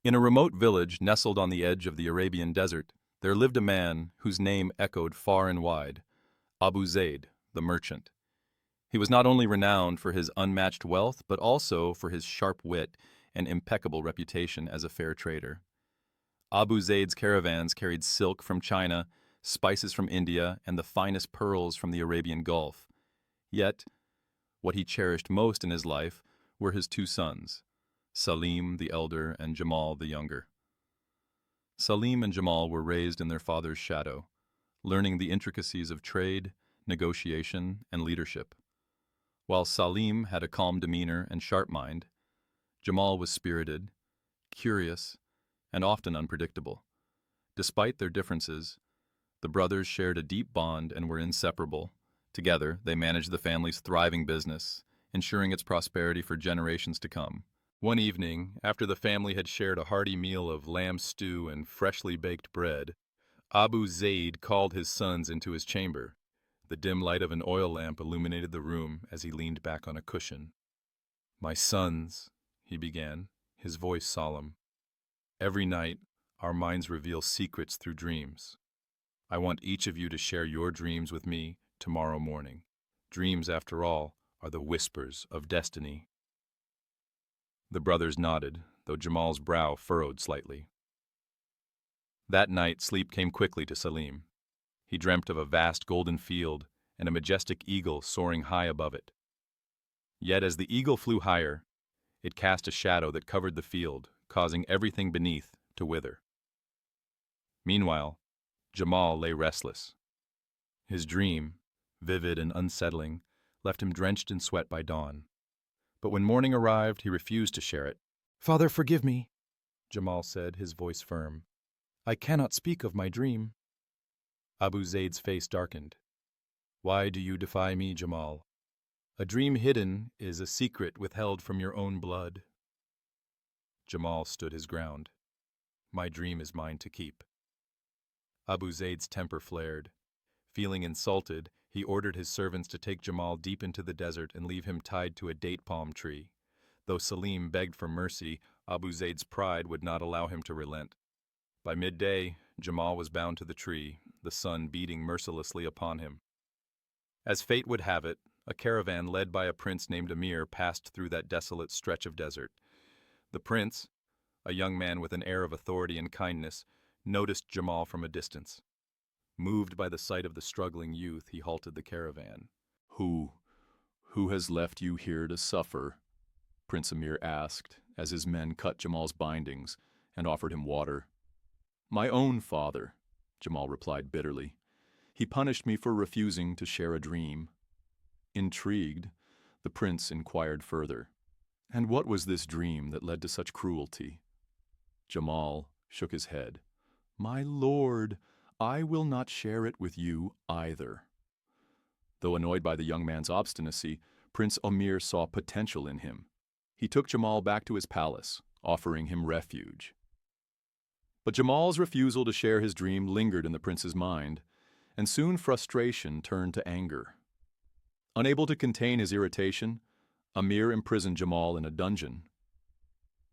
In a remote village nestled on the edge of the Arabian desert, there lived a man whose name echoed far and wide, Abu Zayd, the merchant. He was not only renowned for his unmatched wealth, but also for his sharp wit and impeccable reputation as a fair trader. Abu Zayd's caravans carried silk from China, spices from India, and the finest pearls from the Arabian Gulf. Yet, what he cherished most in his life were his two sons, Salim the elder and Jamal the younger. Salim and Jamal were raised in their father's shadow, learning the intricacies of trade, negotiation, and leadership. While Salim had a calm demeanor and sharp mind, Jamal was spirited, curious, and often unpredictable. Despite their differences, the brothers shared a deep bond and were inseparable. Together, they managed the family's thriving business, ensuring its prosperity for generations to come. One evening, after the family had shared a hearty meal of lamb stew and freshly baked bread, Abu Zayd called his sons into his chamber. The dim light of an oil lamp illuminated the room as he leaned back on a cushion. "My sons," he began, his voice solemn, "every night our minds reveal secrets through dreams. I want each of you to share your dreams with me tomorrow morning. Dreams, after all, are the whispers of destiny." The brothers nodded, though Jamal's brow furrowed slightly. That night, sleep came quickly to Salim. He dreamt of a vast golden field and a majestic eagle soaring high above it. Yet as the eagle flew higher, it cast a shadow that covered the field, causing everything beneath to wither. Meanwhile, Jamal lay restless. His dream, vivid and unsettling, left him drenched in sweat by dawn. But when morning arrived, he refused to share it. "Father, forgive me," Jamal said, his voice firm. "I cannot speak of my dream." Abu Zayd's face darkened. "Why do you defy me, Jamal? A dream hidden is a secret withheld from your own blood." Jamal stood his ground. "My dream is mine to keep." Abu Zayd's temper flared. Feeling insulted, he ordered his servants to take Jamal deep into the desert and leave him tied to a date palm tree. Though Salim begged for mercy, Abu Zayd's pride would not allow him to relent. By midday, Jamal was bound to the tree, the sun beating mercilessly upon him. As fate would have it, a caravan led by a prince named Amir passed through that desolate stretch of desert. The prince, a young man with an air of authority and kindness, noticed Jamal from a distance. Moved by the sight of the struggling youth, he halted the caravan. Who has left you here to suffer?" Prince Amir asked, as his men cut Jamal's bindings and offered him water. "My own father," Jamal replied bitterly. "He punished me for refusing to share a dream." Intrigued, the prince inquired further. "And what was this dream that led to such cruelty?" Jamal shook his head. "My lord, I will not share it with you either." Though annoyed by the young man's obstinacy, Prince Amir saw potential in him. He took Jamal back to his palace, offering him refuge. But Jamal's refusal to share his dream lingered in the prince's mind, and soon frustration turned to anger. Unable to contain his irritation, Amir imprisoned Jamal in a dungeon.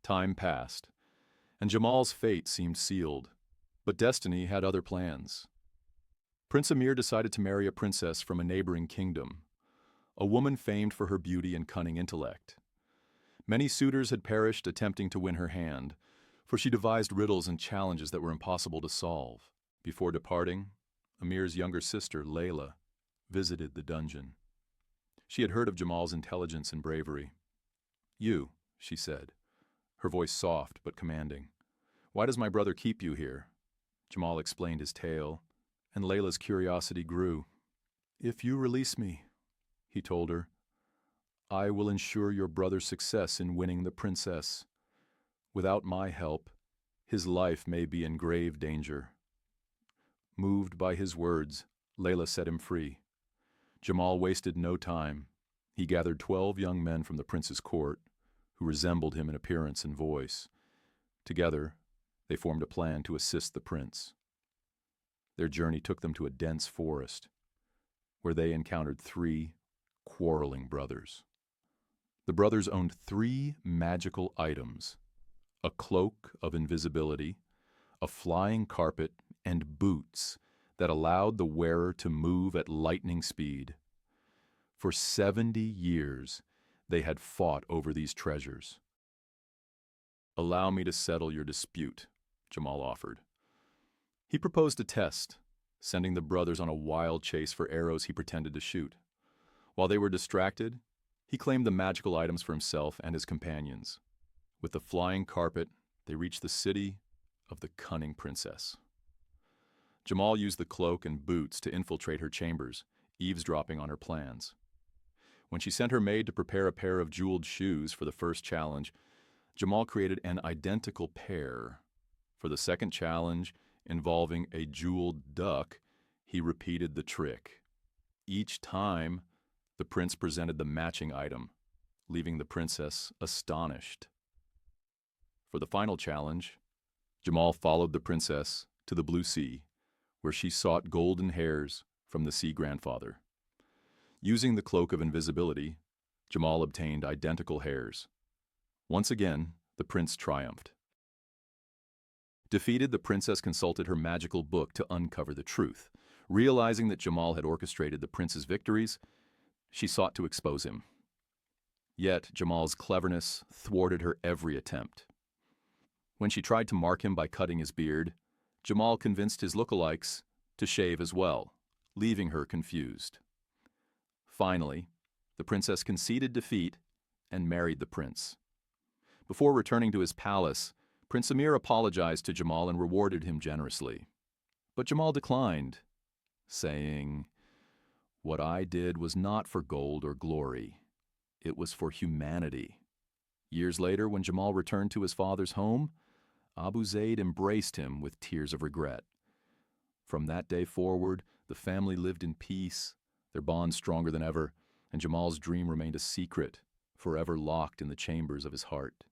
Time passed, and Jamal's fate seemed sealed. But destiny had other plans. Prince Amir decided to marry a princess from a neighboring kingdom, a woman famed for her beauty and cunning intellect. Many suitors had perished attempting to win her hand, for she devised riddles and challenges that were impossible to solve. Before departing, Amir's younger sister, Layla, visited the dungeon. She had heard of Jamal's intelligence and bravery. "You," she said, her voice soft but commanding. "Why does my brother keep you here?" Jamal explained his tale, and Layla's curiosity grew. "If you release me," he told her, "I will ensure your brother's success in winning the princess. Without my help, his life may be in grave danger." Moved by his words, Layla set him free. Jamal wasted no time. He gathered 12 young men from the prince's court, who resembled him in appearance and voice. Together, they formed a plan to assist the prince. Their journey took them to a dense forest, where they encountered 3 quarreling brothers. The brothers owned 3 magical items: a cloak of invisibility, a flying carpet, and boots that allowed the wearer to move at lightning speed. For 70 years, they had fought over these treasures. "Allow me to settle your dispute," Jamal offered. He proposed a test, sending the brothers on a wild chase for arrows he pretended to shoot. While they were distracted, he claimed the magical items for himself and his companions. With the flying carpet, they reached the city of the cunning princess. Jamal used the cloak and boots to infiltrate her chambers, eavesdropping on her plans. When she sent her maid to prepare a pair of jeweled shoes for the first challenge, Jamal created an identical pair. For the second challenge, involving a jeweled duck, he repeated the trick. Each time, the prince presented the matching item, leaving the princess astonished. For the final challenge, Jamal followed the princess to the Blue Sea, where she sought golden hairs from the sea grandfather. Using the cloak of invisibility, Jamal obtained identical hairs. Once again, the prince triumphed. Defeated, the princess consulted her magical book to uncover the truth. Realizing that Jamal had orchestrated the prince's victories, she sought to expose him. Yet Jamal's cleverness thwarted her every attempt. When she tried to mark him by cutting his beard, Jamal convinced his lookalikes to shave as well, leaving her confused. Finally, the princess conceded defeat and married the prince. Before returning to his palace, Prince Amir apologized to Jamal and rewarded him generously. But Jamal declined, saying, "What I did was not for gold or glory. It was for humanity." Years later, when Jamal returned to his father's home, Abu Zayd embraced him with tears of regret. From that day forward, the family lived in peace, their bond stronger than ever, and Jamal's dream remained a secret, forever locked in the chambers of his heart.